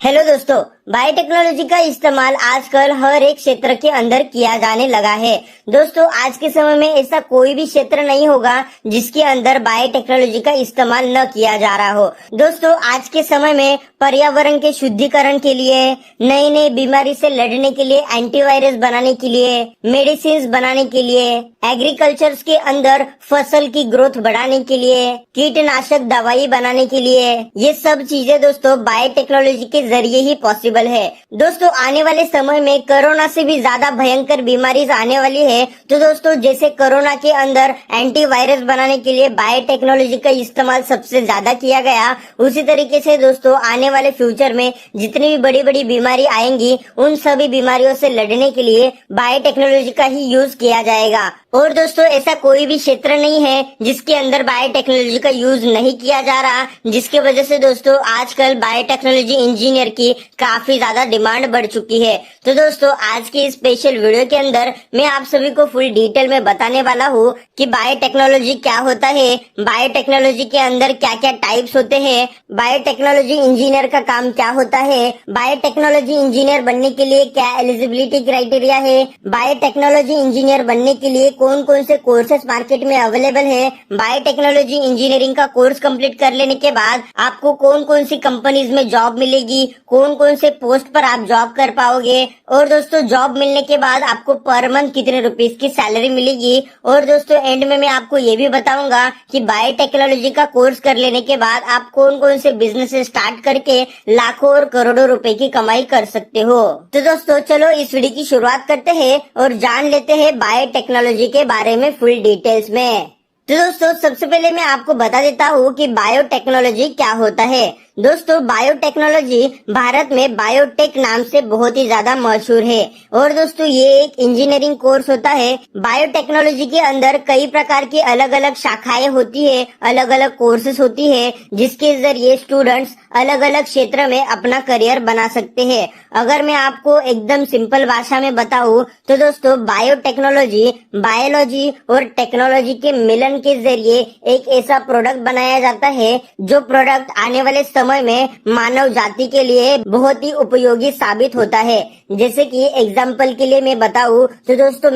Hello दोस्तों, biotechnology का इस्तेमाल आजकल हर एक क्षेत्र के अंदर किया जाने लगा है। दोस्तों, आज के समय में ऐसा कोई भी क्षेत्र नहीं होगा जिसके अंदर बायोटेक्नोलॉजी का इस्तेमाल न किया जा रहा हो। दोस्तों, आज के समय में पर्यावरण के शुद्धिकरण के लिए, नई नई बीमारी से लड़ने के लिए, एंटीवायरस बनाने के लिए, मेडिसिन बनाने के लिए, एग्रीकल्चर के अंदर फसल की ग्रोथ बढ़ाने के लिए, कीटनाशक दवाई बनाने के लिए, ये सब चीजें दोस्तों बायोटेक्नोलॉजी के जरिए ही पॉसिबल है। दोस्तों, आने वाले समय में कोरोना से भी ज्यादा भयंकर बीमारी आने वाली है। तो दोस्तों, जैसे कोरोना के अंदर एंटीवायरस बनाने के लिए बायोटेक्नोलॉजी का इस्तेमाल सबसे ज्यादा किया गया, उसी तरीके से दोस्तों आने वाले फ्यूचर में जितनी भी बड़ी बड़ी बीमारी आएंगी, उन सभी बीमारियों से लड़ने के लिए बायोटेक्नोलॉजी का ही यूज किया जाएगा। और दोस्तों, ऐसा कोई भी क्षेत्र नहीं है जिसके अंदर बायोटेक्नोलॉजी का यूज नहीं किया जा रहा, जिसकी वजह से दोस्तों आजकल बायोटेक्नोलॉजी इंजीनियर की काफी ज्यादा डिमांड बढ़ चुकी है। तो दोस्तों, आज की स्पेशल वीडियो के अंदर मैं आप सभी को फुल डिटेल में बताने वाला हूँ कि बायोटेक्नोलॉजी क्या होता है, बायोटेक्नोलॉजी के अंदर क्या क्या टाइप्स होते हैं, बायोटेक्नोलॉजी इंजीनियर का काम क्या होता है, बायोटेक्नोलॉजी इंजीनियर बनने के लिए क्या एलिजिबिलिटी क्राइटेरिया है, बायोटेक्नोलॉजी इंजीनियर बनने के लिए कौन कौन से कोर्सेस मार्केट में अवेलेबल है, बायोटेक्नोलॉजी इंजीनियरिंग का कोर्स कंप्लीट कर लेने के बाद आपको कौन कौन सी कंपनीज में जॉब मिलेगी, कौन कौन से पोस्ट पर आप जॉब कर पाओगे, और दोस्तों जॉब मिलने के बाद आपको पर मंथ कितने रुपीस की सैलरी मिलेगी। और दोस्तों, एंड में मैं आपको ये भी बताऊंगा कि बायोटेक्नोलॉजी का कोर्स कर लेने के बाद आप कौन कौन से बिजनेस स्टार्ट करके लाखों और करोड़ों रुपए की कमाई कर सकते हो। तो दोस्तों, चलो इस वीडियो की शुरुआत करते हैं और जान लेते हैं बायोटेक्नोलॉजी के बारे में फुल डिटेल्स में। तो दोस्तों, सबसे पहले मैं आपको बता देता हूँ कि बायोटेक्नोलॉजी क्या होता है। दोस्तों, बायोटेक्नोलॉजी भारत में बायोटेक नाम से बहुत ही ज्यादा मशहूर है। और दोस्तों, ये एक इंजीनियरिंग कोर्स होता है। बायोटेक्नोलॉजी के अंदर कई प्रकार की अलग अलग शाखाएं होती है, अलग अलग कोर्सेस होती है, जिसके जरिए स्टूडेंट्स अलग अलग क्षेत्र में अपना करियर बना सकते हैं। अगर मैं आपको एकदम सिंपल भाषा में बताऊं तो दोस्तों, बायोटेक्नोलॉजी बायोलॉजी और टेक्नोलॉजी के मिलन के जरिए एक ऐसा प्रोडक्ट बनाया जाता है जो प्रोडक्ट आने वाले समय में मानव जाति के लिए बहुत ही उपयोगी साबित होता है। जैसे कि एग्जाम्पल के लिए मैं बताऊं तो दोस्तों,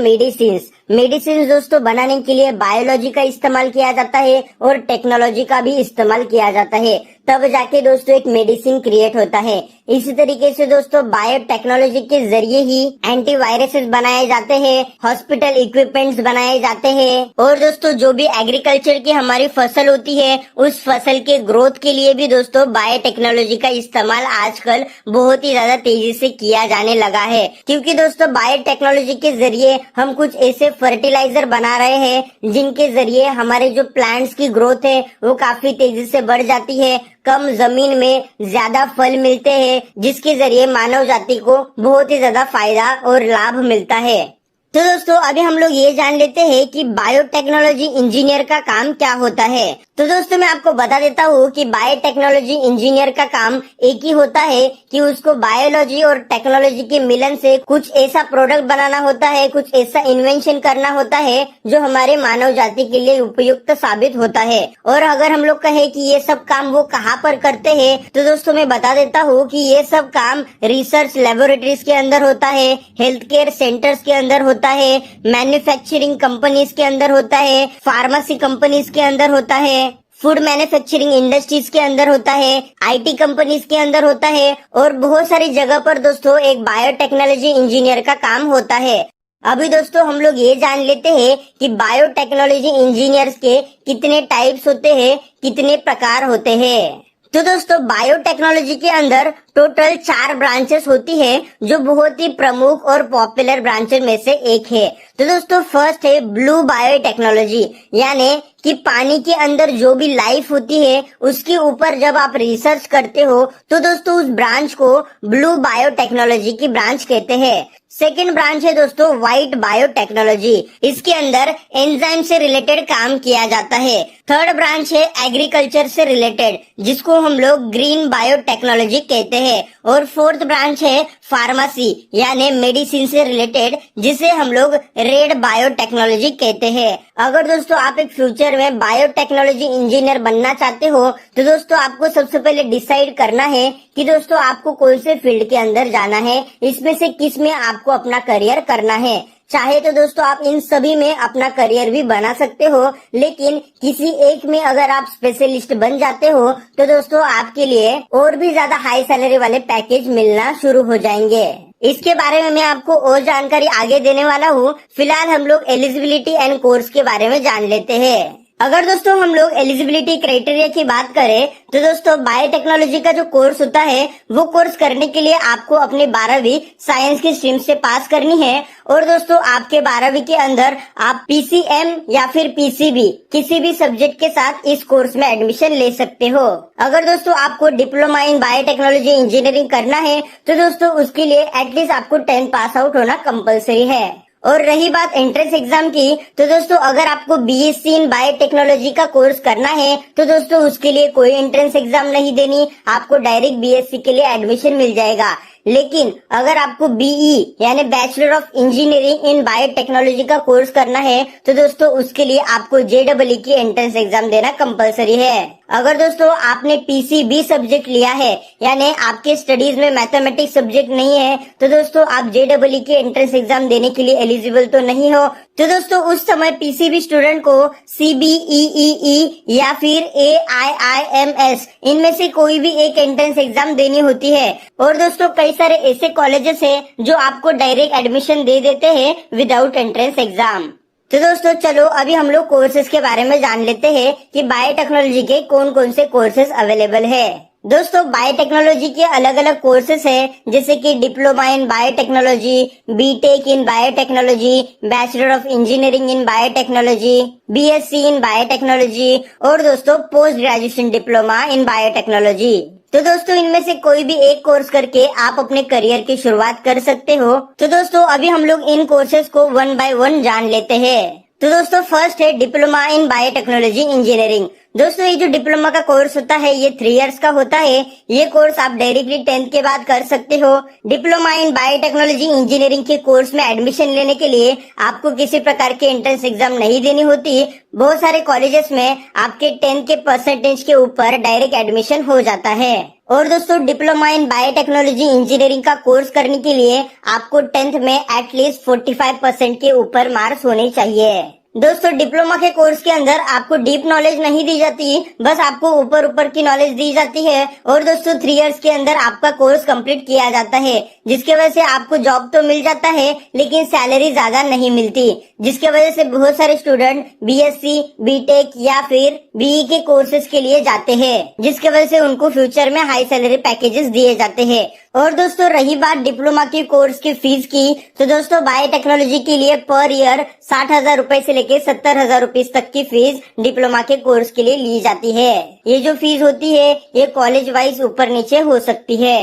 मेडिसिन दोस्तों बनाने के लिए बायोलॉजी का इस्तेमाल किया जाता है और टेक्नोलॉजी का भी इस्तेमाल किया जाता है, तब जाके दोस्तों एक मेडिसिन क्रिएट होता है। इसी तरीके से दोस्तों, बायोटेक्नोलॉजी के जरिए ही एंटीवायरसेस बनाए जाते हैं, हॉस्पिटल इक्विपमेंट्स बनाए जाते हैं, और दोस्तों जो भी एग्रीकल्चर की हमारी फसल होती है, उस फसल के ग्रोथ के लिए भी दोस्तों बायोटेक्नोलॉजी का इस्तेमाल आजकल बहुत ही ज्यादा तेजी से किया जाने लगा है। क्योंकि दोस्तों, बायोटेक्नोलॉजी के जरिए हम कुछ ऐसे फर्टिलाइजर बना रहे हैं जिनके जरिए हमारे जो प्लांट्स की ग्रोथ है वो काफी तेजी से बढ़ जाती है, कम जमीन में ज्यादा फल मिलते हैं, जिसके जरिए मानव जाति को बहुत ही ज्यादा फायदा और लाभ मिलता है। तो दोस्तों, अभी हम लोग ये जान लेते हैं कि बायोटेक्नोलॉजी इंजीनियर का काम क्या होता है। तो दोस्तों, मैं आपको बता देता हूँ कि बायोटेक्नोलॉजी इंजीनियर का काम एक ही होता है कि उसको बायोलॉजी और टेक्नोलॉजी के मिलन से कुछ ऐसा प्रोडक्ट बनाना होता है, कुछ ऐसा इन्वेंशन करना होता है जो हमारे मानव जाति के लिए उपयुक्त साबित होता है। और अगर हम लोग कहे कि ये सब काम वो कहाँ पर करते हैं, तो दोस्तों मैं बता देता हूँ कि ये सब काम रिसर्च लेबोरेटरीज के अंदर होता है, हेल्थ केयर सेंटर्स के अंदर होता है, मैन्युफैक्चरिंग कंपनीज के अंदर होता है, फार्मेसी कंपनीज के अंदर होता है, फूड मैन्युफैक्चरिंग इंडस्ट्रीज के अंदर होता है, आईटी कंपनीज के अंदर होता है, और बहुत सारी जगह पर दोस्तों एक बायोटेक्नोलॉजी इंजीनियर का काम होता है। अभी दोस्तों, हम लोग ये जान लेते हैं कि बायोटेक्नोलॉजी इंजीनियर्स के कितने टाइप्स होते हैं, कितने प्रकार होते हैं। तो दोस्तों, बायोटेक्नोलॉजी के अंदर टोटल 4 ब्रांचेस होती है जो बहुत ही प्रमुख और पॉपुलर ब्रांचेस में से एक है। तो दोस्तों, फर्स्ट है ब्लू बायोटेक्नोलॉजी, यानी कि पानी के अंदर जो भी लाइफ होती है उसके ऊपर जब आप रिसर्च करते हो तो दोस्तों उस ब्रांच को ब्लू बायोटेक्नोलॉजी की ब्रांच कहते हैं। सेकेंड ब्रांच है दोस्तों व्हाइट बायोटेक्नोलॉजी, इसके अंदर एंजाइम से रिलेटेड काम किया जाता है। थर्ड ब्रांच है एग्रीकल्चर से रिलेटेड, जिसको हम लोग ग्रीन बायोटेक्नोलॉजी कहते हैं। और फोर्थ ब्रांच है फार्मेसी यानी मेडिसिन से रिलेटेड, जिसे हम लोग रेड बायोटेक्नोलॉजी कहते हैं। अगर दोस्तों आप एक फ्यूचर में बायोटेक्नोलॉजी इंजीनियर बनना चाहते हो तो दोस्तों आपको सबसे पहले डिसाइड करना है कि दोस्तों आपको कौन से फील्ड के अंदर जाना है, इसमें से किस में आपको अपना करियर करना है। चाहे तो दोस्तों आप इन सभी में अपना करियर भी बना सकते हो, लेकिन किसी एक में अगर आप स्पेशलिस्ट बन जाते हो तो दोस्तों आपके लिए और भी ज्यादा हाई सैलरी वाले पैकेज मिलना शुरू हो जाएंगे। इसके बारे में मैं आपको और जानकारी आगे देने वाला हूँ। फिलहाल हम लोग एलिजिबिलिटी एंड कोर्स के बारे में जान लेते हैं। अगर दोस्तों हम लोग एलिजिबिलिटी क्राइटेरिया की बात करें तो दोस्तों बायोटेक्नोलॉजी का जो कोर्स होता है वो कोर्स करने के लिए आपको अपनी 12वीं साइंस की स्ट्रीम से पास करनी है। और दोस्तों आपके 12वीं के अंदर आप पीसीएम या फिर पीसीबी किसी भी सब्जेक्ट के साथ इस कोर्स में एडमिशन ले सकते हो। अगर दोस्तों आपको डिप्लोमा इन बायोटेक्नोलॉजी इंजीनियरिंग करना है तो दोस्तों उसके लिए एटलीस्ट आपको 10 पास आउट होना कंपलसरी है। और रही बात एंट्रेंस एग्जाम की तो दोस्तों अगर आपको बीएससी इन बायोटेक्नोलॉजी का कोर्स करना है तो दोस्तों उसके लिए कोई एंट्रेंस एग्जाम नहीं देनी, आपको डायरेक्ट बीएससी के लिए एडमिशन मिल जाएगा। लेकिन अगर आपको बीई यानी bachelor of engineering in biotechnology का कोर्स करना है तो दोस्तों उसके लिए आपको जेईई की एंट्रेंस एग्जाम देना कंपलसरी है। अगर दोस्तों आपने पीसीबी सब्जेक्ट लिया है यानी आपके स्टडीज में मैथमेटिक्स सब्जेक्ट नहीं है तो दोस्तों आप जेईई की एंट्रेंस एग्जाम देने के लिए एलिजिबल तो नहीं हो। तो दोस्तों उस समय पीसीबी स्टूडेंट को सीबीईई या फिर AIIMS इनमें से कोई भी एक एंट्रेंस एग्जाम देनी होती है। और दोस्तों कई सारे ऐसे कॉलेजेस हैं जो आपको डायरेक्ट एडमिशन दे देते हैं विदाउट एंट्रेंस एग्जाम। तो दोस्तों चलो अभी हम लोग कोर्सेज के बारे में जान लेते हैं कि बायोटेक्नोलॉजी के कौन कौन से कोर्सेज अवेलेबल है। दोस्तों बायोटेक्नोलॉजी के अलग अलग कोर्सेज हैं, जैसे कि diploma in biotechnology, BTech in biotechnology, bachelor of engineering in biotechnology, BSc in biotechnology और दोस्तों post graduation diploma in biotechnology. तो दोस्तों इनमें से कोई भी एक कोर्स करके आप अपने करियर की शुरुआत कर सकते हो। तो दोस्तों अभी हम लोग इन कोर्सेज को 1 बाय 1 जान लेते हैं। तो दोस्तों फर्स्ट है डिप्लोमा इन बायोटेक्नोलॉजी इंजीनियरिंग। दोस्तों ये जो डिप्लोमा का कोर्स होता है ये 3 इयर्स का होता है। ये कोर्स आप डायरेक्टली 10th के बाद कर सकते हो। डिप्लोमा इन बायोटेक्नोलॉजी इंजीनियरिंग के कोर्स में एडमिशन लेने के लिए आपको किसी प्रकार के एंट्रेंस एग्जाम नहीं देनी होती। बहुत सारे कॉलेजेस में आपके 10th के परसेंटेज के ऊपर डायरेक्ट एडमिशन हो जाता है। और दोस्तों डिप्लोमा इन बायोटेक्नोलॉजी इंजीनियरिंग का कोर्स करने के लिए आपको 10th में एटलीस्ट 45% के ऊपर मार्क्स होने चाहिए। दोस्तों डिप्लोमा के कोर्स के अंदर आपको डीप नॉलेज नहीं दी जाती, बस आपको ऊपर ऊपर की नॉलेज दी जाती है। और दोस्तों 3 इयर्स के अंदर आपका कोर्स कंप्लीट किया जाता है, जिसके वजह से आपको जॉब तो मिल जाता है लेकिन सैलरी ज्यादा नहीं मिलती, जिसके वजह से बहुत सारे स्टूडेंट बीएससी, बीटेक या फिर बीई के कोर्सेज के लिए जाते हैं, जिसके वजह से उनको फ्यूचर में हाई सैलरी पैकेजेस दिए जाते हैं। और दोस्तों रही बात डिप्लोमा के कोर्स की फीस की, तो दोस्तों बायोटेक्नोलॉजी के लिए पर ईयर 60,000 रुपए से लेके 70,000 रुपीज तक की फीस डिप्लोमा के कोर्स के लिए ली जाती है। ये जो फीस होती है ये कॉलेज वाइज ऊपर नीचे हो सकती है।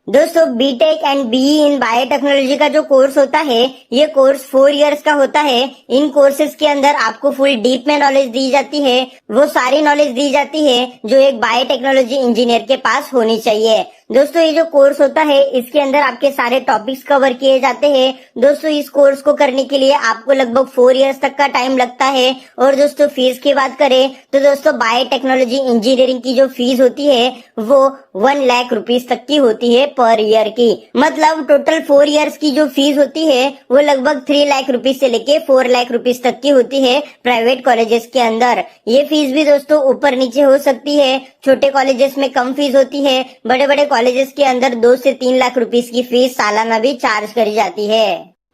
दोस्तों BTech and BE in biotechnology का जो कोर्स होता है ये कोर्स 4 इयर्स का होता है। इन कोर्सेज के अंदर आपको फुल डीप में नॉलेज दी जाती है, वो सारी नॉलेज दी जाती है जो एक बायोटेक्नोलॉजी इंजीनियर के पास होनी चाहिए। दोस्तों ये जो कोर्स होता है इसके अंदर आपके सारे टॉपिक्स कवर किए जाते हैं। दोस्तों इस कोर्स को करने के लिए आपको लगभग 4 इयर्स तक का टाइम लगता है। और दोस्तों फीस की बात करें तो दोस्तों बायोटेक्नोलॉजी इंजीनियरिंग की जो फीस होती है वो 1 लाख रुपीज तक की होती है पर ईयर की। मतलब टोटल 4 इयर्स की जो फीस होती है वो लगभग 3 लाख रुपीज से लेके 4 लाख रुपीज तक की होती है प्राइवेट कॉलेजेस के अंदर। ये फीस भी दोस्तों ऊपर नीचे हो सकती है, छोटे कॉलेजेस में कम फीस होती है, बड़े बड़े कॉलेजेस के अंदर 2 से 3 लाख रुपीस की फीस सालाना भी चार्ज करी जाती है।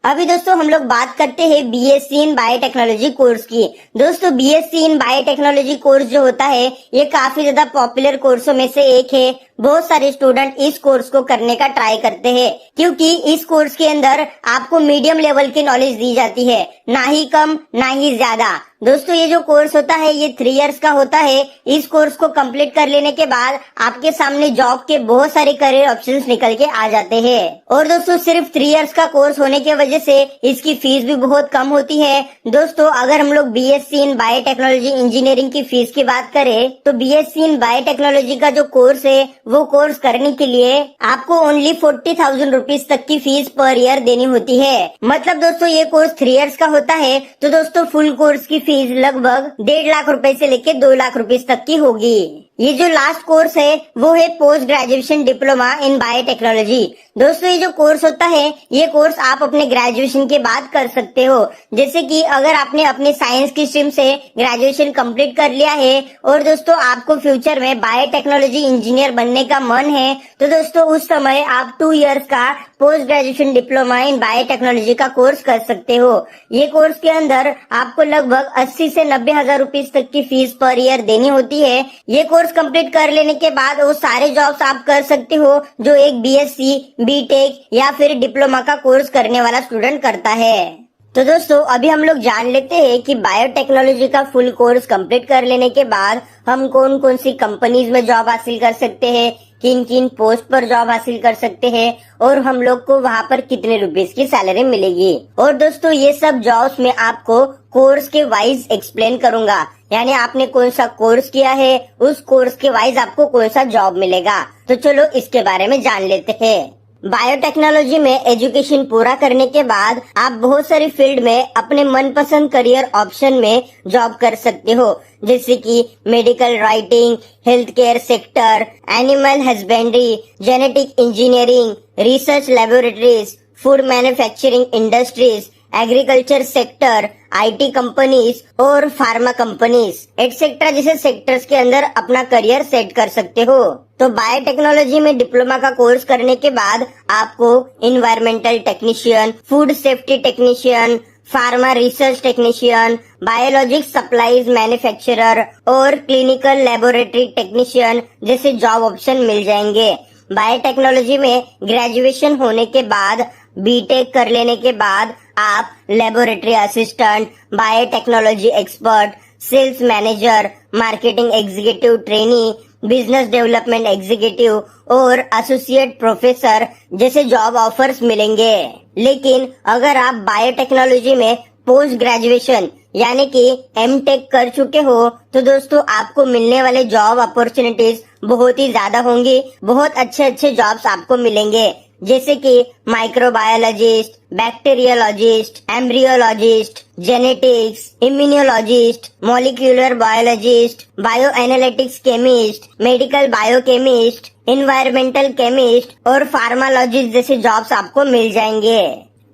अभी दोस्तों हम लोग बात करते हैं बीएससी इन बायोटेक्नोलॉजी कोर्स की। दोस्तों बीएससी इन बायोटेक्नोलॉजी कोर्स जो होता है ये काफी ज्यादा पॉपुलर कोर्सों में से एक है। बहुत सारे स्टूडेंट इस कोर्स को करने का ट्राई करते हैं, क्योंकि इस कोर्स के अंदर आपको मीडियम लेवल की नॉलेज दी जाती है, ना ही कम ना ही ज्यादा। दोस्तों ये जो कोर्स होता है ये 3 इयर्स का होता है। इस कोर्स को कंप्लीट कर लेने के बाद आपके सामने जॉब के बहुत सारे करियर ऑप्शंस निकल के आ जाते हैं। और दोस्तों सिर्फ 3 इयर्स का कोर्स होने की वजह से इसकी फीस भी बहुत कम होती है। दोस्तों अगर हम लोग बीएससी इन बायोटेक्नोलॉजी इंजीनियरिंग की फीस की बात करें तो बीएससी इन बायोटेक्नोलॉजी का जो कोर्स है वो कोर्स करने के लिए आपको ओनली 40,000 रुपीज तक की फीस पर ईयर देनी होती है। मतलब दोस्तों ये कोर्स 3 इयर्स का होता है तो दोस्तों फुल कोर्स की फीस लगभग 1.5 लाख रुपए से लेके 2 लाख रुपए तक की होगी। ये जो लास्ट कोर्स है वो है post graduation diploma in biotechnology. दोस्तों ये जो कोर्स होता है ये कोर्स आप अपने ग्रेजुएशन के बाद कर सकते हो। जैसे कि अगर आपने अपने साइंस की स्ट्रीम से ग्रेजुएशन कंप्लीट कर लिया है और दोस्तों आपको फ्यूचर में बायोटेक्नोलॉजी इंजीनियर बनने का मन है तो दोस्तों उस समय आप 2 इयर्स का post graduation diploma in biotechnology का कोर्स कर सकते हो। ये कोर्स के अंदर आपको लगभग 80 से 90 हजार रुपीज तक की फीस पर ईयर देनी होती है। ये कोर्स कंप्लीट कर लेने के बाद वो सारे जॉब्स आप कर सकते हो जो एक बीएससी, बीटेक या फिर डिप्लोमा का कोर्स करने वाला स्टूडेंट करता है। तो दोस्तों अभी हम लोग जान लेते हैं कि बायोटेक्नोलॉजी का फुल कोर्स कंप्लीट कर लेने के बाद हम कौन कौन सी कंपनीज में जॉब हासिल कर सकते हैं, किन किन पोस्ट पर जॉब हासिल कर सकते हैं और हम लोग को वहाँ पर कितने रुपीस की सैलरी मिलेगी। और दोस्तों ये सब जॉब्स में आपको कोर्स के वाइज एक्सप्लेन करूंगा, यानी आपने कौन सा कोर्स किया है उस कोर्स के वाइज आपको कौन सा जॉब मिलेगा। तो चलो इसके बारे में जान लेते हैं। बायोटेक्नोलॉजी में एजुकेशन पूरा करने के बाद आप बहुत सारी फील्ड में अपने मनपसंद करियर ऑप्शन में जॉब कर सकते हो, जैसे कि medical writing, health care sector, animal husbandry, genetic engineering, research laboratories, food manufacturing industries, agriculture sector, IT companies और फार्मा कंपनीज एक्सेट्रा जैसे सेक्टर्स के अंदर अपना करियर सेट कर सकते हो। तो बायोटेक्नोलॉजी में डिप्लोमा का कोर्स करने के बाद आपको environmental technician, food safety technician, pharma research technician, biologic supplies manufacturer और क्लिनिकल लेबोरेटरी टेक्नीशियन जैसे जॉब ऑप्शन मिल जाएंगे। बायोटेक्नोलॉजी में ग्रेजुएशन होने के बाद, बीटेक कर लेने के बाद आप laboratory assistant, biotechnology expert, sales manager, marketing executive trainee, business development executive और एसोसिएट प्रोफेसर जैसे जॉब ऑफर्स मिलेंगे। लेकिन अगर आप बायोटेक्नोलॉजी में पोस्ट ग्रेजुएशन यानी कि एमटेक कर चुके हो तो दोस्तों आपको मिलने वाले जॉब अपॉर्चुनिटीज बहुत ही ज्यादा होंगी। बहुत अच्छे अच्छे जॉब्स आपको मिलेंगे, जैसे कि microbiologist, bacteriologist, embryologist, genetics, immunologist, molecular biologist, bio analytics chemist, medical biochemist, environmental chemist और फार्मालॉजिस्ट जैसे जॉब्स आपको मिल जाएंगे।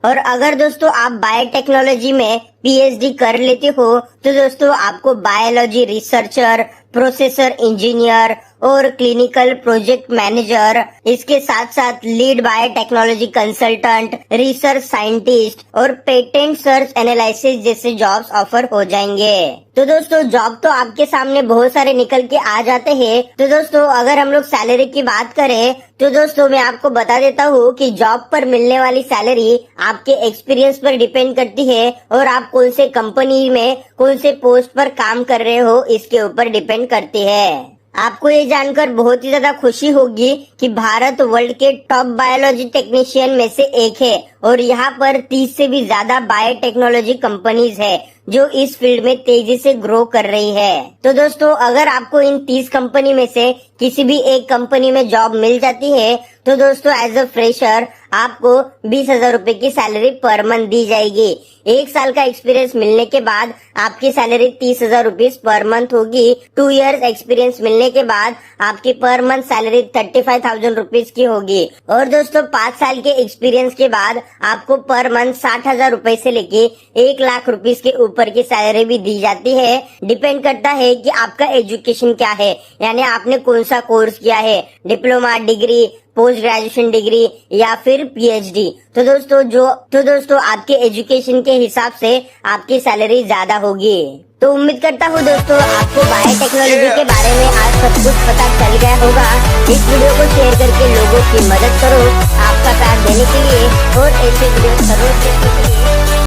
और अगर दोस्तों आप बायोटेक्नोलॉजी में पीएचडी कर लेते हो तो दोस्तों आपको बायोलॉजी रिसर्चर, प्रोसेसर इंजीनियर और क्लिनिकल प्रोजेक्ट मैनेजर, इसके साथ साथ lead biotechnology consultant, research scientist और पेटेंट सर्च एनालिसिस जैसे जॉब्स ऑफर हो जाएंगे। तो दोस्तों जॉब तो आपके सामने बहुत सारे निकल के आ जाते हैं। तो दोस्तों अगर हम लोग सैलरी की बात करें तो दोस्तों मैं आपको बता देता हूँ कि जॉब पर मिलने वाली सैलरी आपके एक्सपीरियंस पर डिपेंड करती है और आप कौन से कंपनी में कौन से पोस्ट पर काम कर रहे हो इसके ऊपर डिपेंड करती है। आपको ये जानकर बहुत ही ज्यादा खुशी होगी कि भारत वर्ल्ड के टॉप बायोलॉजी टेक्नीशियन में से एक है और यहाँ पर 30 से भी ज्यादा बायोटेक्नोलॉजी कंपनीज है जो इस फील्ड में तेजी से ग्रो कर रही है। तो दोस्तों अगर आपको इन 30 कंपनी में से किसी भी एक कंपनी में जॉब मिल जाती है तो दोस्तों एज अ फ्रेशर आपको 20,000 रुपए की सैलरी पर मंथ दी जाएगी। 1 साल का एक्सपीरियंस मिलने के बाद आपकी सैलरी 30,000 रुपीज पर मंथ होगी। 2 इयर्स एक्सपीरियंस मिलने के बाद आपकी पर मंथ सैलरी 35,000 रुपीज की होगी। और दोस्तों 5 साल के एक्सपीरियंस के बाद आपको पर मंथ 60,000 रुपए से लेके 1 लाख रुपीज के ऊपर की सैलरी भी दी जाती है। डिपेंड करता है कि आपका एजुकेशन क्या है, यानी आपने कौन सा कोर्स किया है, diploma, degree, post graduation degree या फिर पीएचडी। तो दोस्तों आपके एजुकेशन के हिसाब से आपकी सैलरी ज्यादा होगी। तो उम्मीद करता हूँ दोस्तों आपको बायोटेक्नोलॉजी के बारे में आज सब कुछ पता चल गया होगा। इस वीडियो को शेयर करके लोगों की मदद करो आपका साथ देने के लिए और ऐसे वीडियो जरूर देखने के लिए।